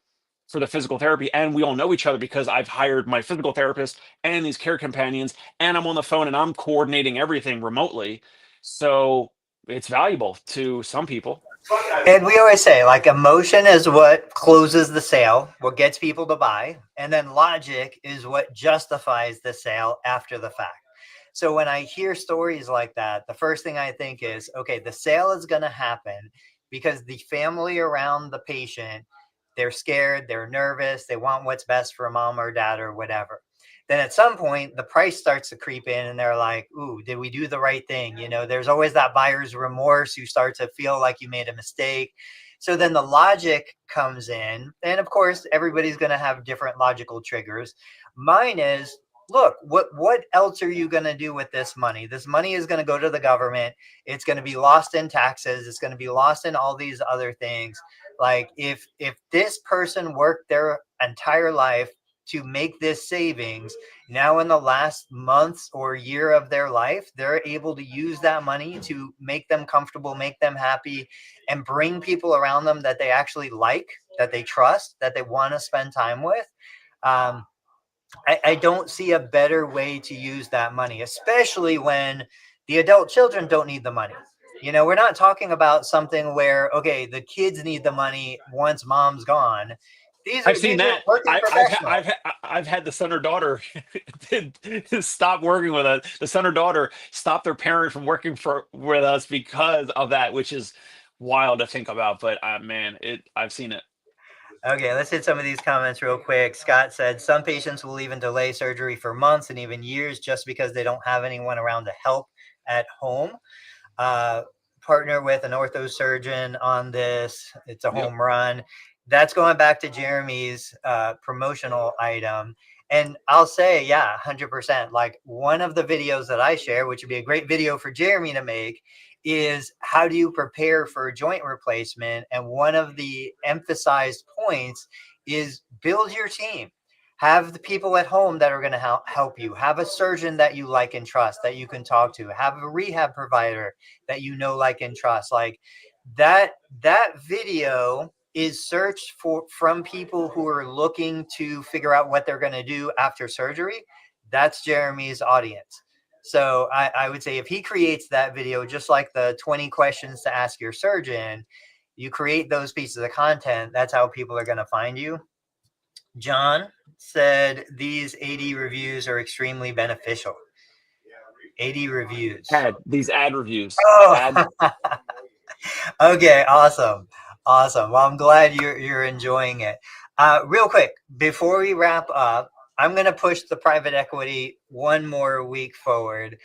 for the physical therapy, and we all know each other because I've hired my physical therapist and these care companions, and I'm on the phone and I'm coordinating everything remotely. So it's valuable to some people. And we always say, like, emotion is what closes the sale, what gets people to buy, and then logic is what justifies the sale after the fact. So when I hear stories like that, the first thing I think is, okay, the sale is going to happen because the family around the patient, they're scared, they're nervous, they want what's best for mom or dad or whatever. Then at some point, the price starts to creep in and they're like, ooh, did we do the right thing? There's always that buyer's remorse. You start to feel like you made a mistake. So then the logic comes in. And of course, everybody's going to have different logical triggers. Mine is, look, what else are you going to do with this money? This money is going to go to the government. It's going to be lost in taxes. It's going to be lost in all these other things. Like, if this person worked their entire life to make this savings, now in the last months or year of their life, they're able to use that money to make them comfortable, make them happy, and bring people around them that they actually like, that they trust, that they want to spend time with. I don't see a better way to use that money, especially when the adult children don't need the money. We're not talking about something where, okay, the kids need the money once mom's gone. These I've are seen these are that. working professionals. I've had the son or daughter stop working with us. The son or daughter stop their parent from working with us because of that, which is wild to think about. But man, I've seen it. Okay, let's hit some of these comments real quick. Scott said some patients will even delay surgery for months and even years just because they don't have anyone around to help at home. Partner with an ortho surgeon on this. It's a home run. That's going back to Jeremy's promotional item. And I'll say, yeah, 100%. Like, one of the videos that I share, which would be a great video for Jeremy to make, is how do you prepare for a joint replacement? And one of the emphasized points is build your team. Have the people at home that are going to help you. Have a surgeon that you like and trust that you can talk to. Have a rehab provider that you know, like, and trust. Like, that video is searched from people who are looking to figure out what they're going to do after surgery. That's Jeremy's audience. So I would say if he creates that video, just like the 20 questions to ask your surgeon, you create those pieces of content. That's how people are going to find you. John said these 80 reviews are extremely beneficial. 80 reviews. These ad reviews. Oh, okay, awesome. Well, I'm glad you're enjoying it. Real quick, before we wrap up, I'm going to push the private equity one more week forward.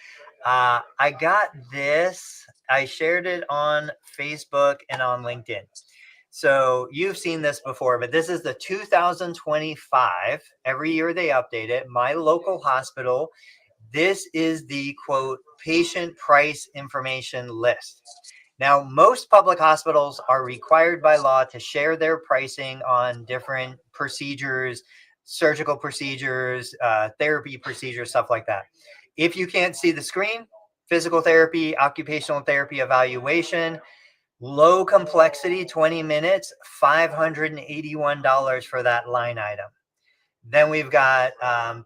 I got this. I shared it on Facebook and on LinkedIn. So you've seen this before, but this is the 2025. Every year they update it. My local hospital. This is the quote patient price information list. Now, most public hospitals are required by law to share their pricing on different procedures, surgical procedures, therapy procedures, stuff like that. If you can't see the screen, physical therapy, occupational therapy evaluation, low complexity, 20 minutes, $581 for that line item. Then we've got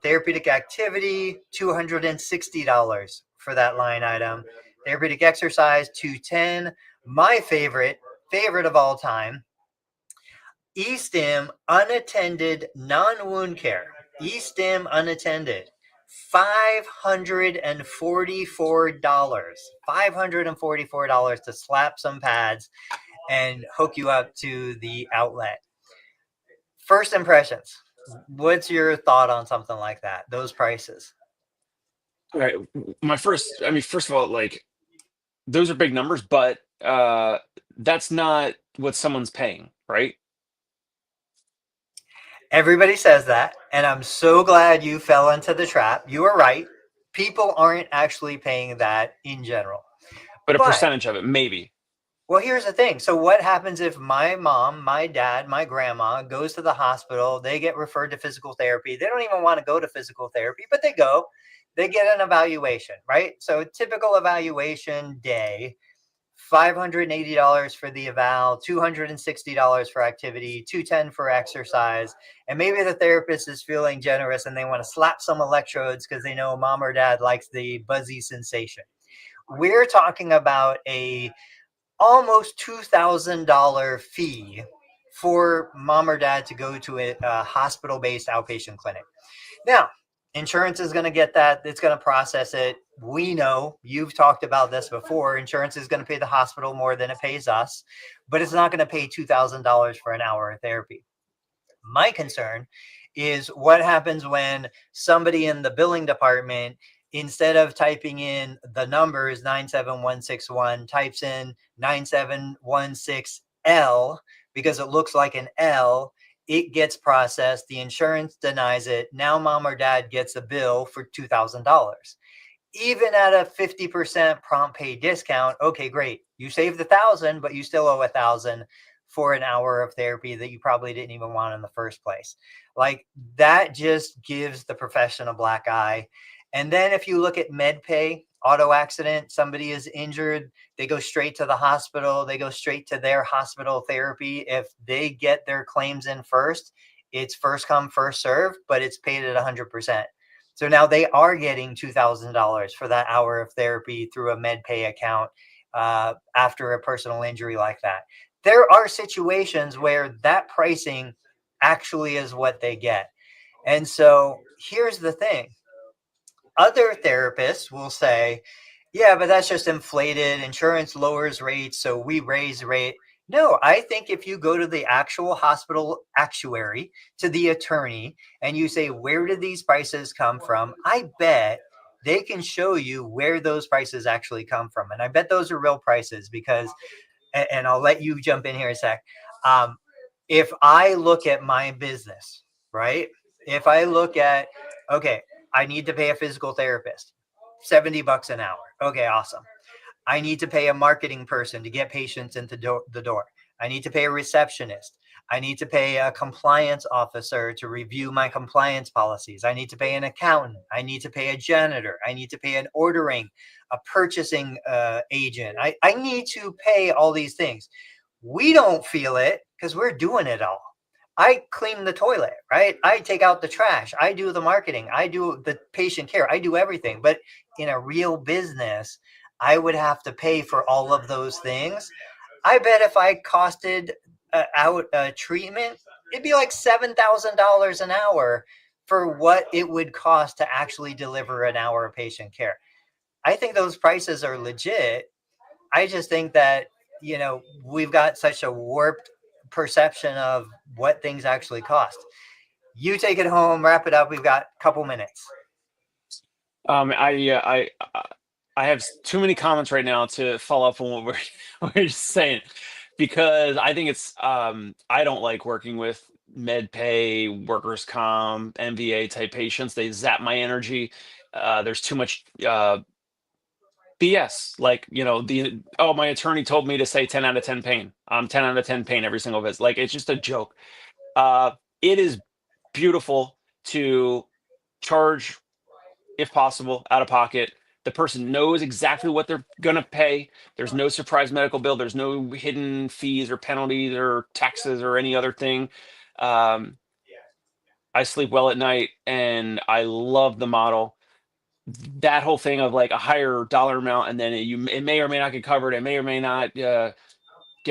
therapeutic activity, $260 for that line item. Therapeutic exercise, $210. My favorite of all time, eStim unattended non-wound care. eStim unattended, $544. $544 to slap some pads and hook you up to the outlet. First impressions. What's your thought on something like that? Those prices. All right. First of all, like, those are big numbers, but that's not what someone's paying, right? Everybody says that, and I'm so glad you fell into the trap. You were right. People aren't actually paying that in general. But a percentage of it, maybe. Well, here's the thing. So what happens if my mom, my dad, my grandma goes to the hospital, they get referred to physical therapy. They don't even want to go to physical therapy, but they go, they get an evaluation, right? So typical evaluation day, $580 for the eval, $260 for activity, $210 for exercise. And maybe the therapist is feeling generous and they want to slap some electrodes because they know mom or dad likes the buzzy sensation. We're talking about a almost $2,000 fee for mom or dad to go to a hospital-based outpatient clinic. Now, insurance is going to get that. It's going to process it. We know, you've talked about this before, insurance is going to pay the hospital more than it pays us, but it's not going to pay $2,000 for an hour of therapy. My concern is what happens when somebody in the billing department, instead of typing in the numbers 97161, types in 9716L because it looks like an L. It gets processed. The insurance denies it. Now mom or dad gets a bill for $2,000. Even at a 50% prompt pay discount, okay, great. You saved $1,000, but you still owe $1,000 for an hour of therapy that you probably didn't even want in the first place. Like, that just gives the profession a black eye. And then if you look at MedPay, auto accident, somebody is injured, they go straight to the hospital, they go straight to their hospital therapy. If they get their claims in first, it's first come, first serve, but it's paid at 100%. So now they are getting $2,000 for that hour of therapy through a MedPay account after a personal injury like that. There are situations where that pricing actually is what they get. And so here's the thing. Other therapists will say, yeah, but that's just inflated. Insurance lowers rates, so we raise rate. No, I think if you go to the actual hospital actuary, to the attorney, and you say, where did these prices come from? I bet they can show you where those prices actually come from. And I bet those are real prices because, and I'll let you jump in here a sec. If I look at my business, right? If I look at, okay, I need to pay a physical therapist, $70 an hour. Okay, awesome. I need to pay a marketing person to get patients into the door. I need to pay a receptionist. I need to pay a compliance officer to review my compliance policies. I need to pay an accountant. I need to pay a janitor. I need to pay an ordering, a purchasing agent. I need to pay all these things. We don't feel it because we're doing it all. I clean the toilet, right? I take out the trash. I do the marketing. I do the patient care. I do everything. But in a real business, I would have to pay for all of those things. I bet if I costed out a treatment, it'd be like $7,000 an hour for what it would cost to actually deliver an hour of patient care. I think those prices are legit. I just think that, we've got such a warped perception of what things actually cost. You take it home, wrap it up. We've got a couple minutes. I have too many comments right now to follow up on what we're just saying, because I think it's I don't like working with med pay, workers comp, MVA type patients. They zap my energy. There's too much BS. Like, my attorney told me to say 10 out of 10 pain. I'm 10 out of 10 pain every single visit. Like, it's just a joke. It is beautiful to charge, if possible, out of pocket. The person knows exactly what they're going to pay. There's no surprise medical bill. There's no hidden fees or penalties or taxes or any other thing. I sleep well at night, and I love the model. That whole thing of like a higher dollar amount, and then it may or may not get covered. It may or may not get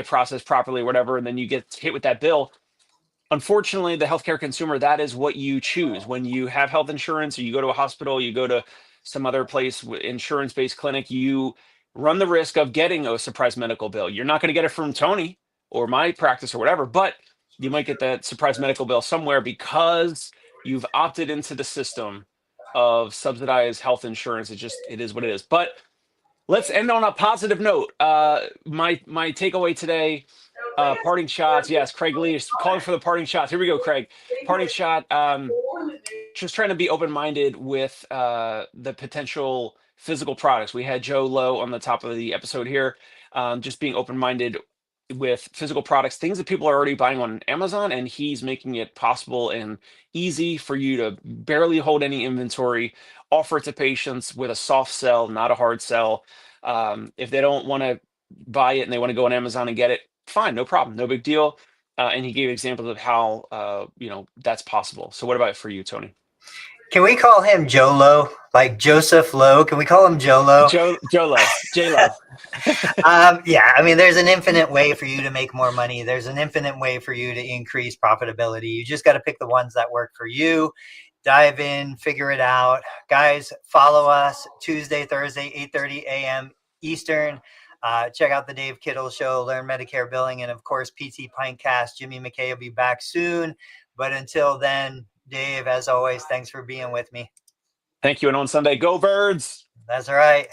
processed properly, or whatever, and then you get hit with that bill. Unfortunately, the healthcare consumer, that is what you choose when you have health insurance, or you go to a hospital, you go to some other place, insurance-based clinic. You run the risk of getting a surprise medical bill. You're not going to get it from Tony or my practice or whatever, but you might get that surprise medical bill somewhere because you've opted into the system of subsidized health insurance. It is what it is. But let's end on a positive note. My takeaway today, parting shots. Yes, Craig Lee is calling for the parting shots. Here we go, Craig. Parting shot. Just trying to be open-minded with the potential physical products. We had Joe Lowe on the top of the episode here. Just being open-minded with physical products, things that people are already buying on Amazon, and he's making it possible and easy for you to barely hold any inventory, offer it to patients with a soft sell, not a hard sell. If they don't want to buy it and they want to go on Amazon and get it, fine, no problem, no big deal. And he gave examples of how that's possible. So what about for you, Tony? Can we call him Jolo, like Joseph Lowe? Can we call him Jolo? Jolo, J-Lo. Yeah, I mean, there's an infinite way for you to make more money. There's an infinite way for you to increase profitability. You just got to pick the ones that work for you. Dive in, figure it out. Guys, follow us Tuesday, Thursday, 8:30 a.m. Eastern. Check out the Dave Kittle Show, Learn Medicare Billing, and of course, PT Pintcast. Jimmy McKay will be back soon. But until then, Dave, as always, thanks for being with me. Thank you. And on Sunday, go Birds. That's right.